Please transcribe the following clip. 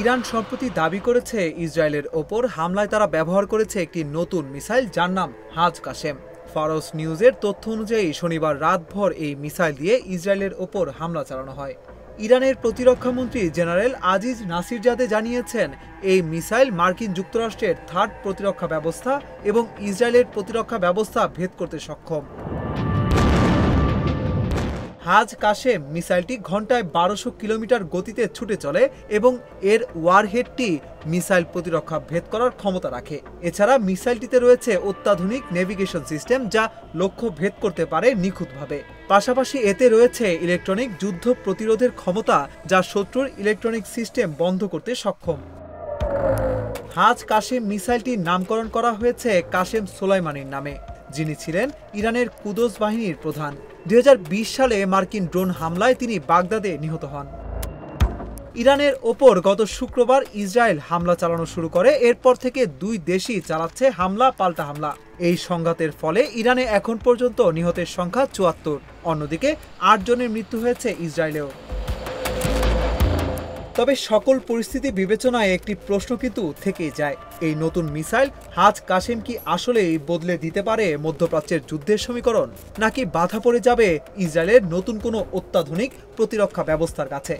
Iran সম্প্রতি দাবি করেছে ইসরায়েলের ওপর হামলায় তারা ব্যবহার করেছে একটি নতুন মিসাইল যার নাম হাজ কাশেম। ফারস নিউজের তথ্য অনুযায়ী শনিবার রাতভর এই মিসাইল দিয়ে ইসরায়েলের ওপর হামলা চালানো হয়। ইরানের প্রতিরক্ষামন্ত্রী জেনারেল আজিজ নাসিরজাদে জানিয়েছেন, এই মিসাইল মার্কিন যুক্তরাষ্ট্রের থার্ড প্রতিরক্ষা ব্যবস্থা এবং ইসরায়েলের প্রতিরক্ষা ব্যবস্থা ভেদ করতে সক্ষম। হাজ কাশেম মিসাইলটি ঘন্টায় 1200 কিলোমিটার গতিতে ছুটে চলে এবং এর ওয়ারহেডটি মিসাইল প্রতিরক্ষা ভেদ করার ক্ষমতা রাখে। এছাড়া মিসাইলটিতে রয়েছে অত্যাধুনিক নেভিগেশন সিস্টেম যা লক্ষ্য ভেদ করতে পারে নিখুঁতভাবে। পাশাপাশি এতে রয়েছে ইলেকট্রনিক যুদ্ধ প্রতিরোধের ক্ষমতা যা শত্রুর ইলেকট্রনিক সিস্টেম বন্ধ করতে সক্ষম। হাজ কাশেম মিসাইলটির নামকরণ করা হয়েছে কাশেম সোলাইমানির নামে, যিনি ছিলেন ইরানের কুদস বাহিনীর প্রধান। 2020 সালে মার্কিন ড্রোন হামলায় তিনি বাগদাদে নিহত হন। ইরানের ওপর গত শুক্রবার ইসরায়েল হামলা চালানো শুরু করে। এরপর থেকে দুই দেশই চালাচ্ছে হামলা পাল্টা হামলা। এই সংঘাতের ফলে ইরানে এখন পর্যন্ত নিহতের সংখ্যা 74। অন্যদিকে 8 জনের মৃত্যু হয়েছে ইসরায়েলেও। তবে সকল পরিস্থিতি বিবেচনায় একটি প্রশ্ন কিন্তু থেকেই যায়, এই নতুন মিসাইল হাজ কাশেম কি আসলেই বদলে দিতে পারে মধ্যপ্রাচ্যের যুদ্ধের সমীকরণ, নাকি বাধা পড়ে যাবে ইসরায়েলের নতুন কোনো অত্যাধুনিক প্রতিরক্ষা ব্যবস্থার কাছে?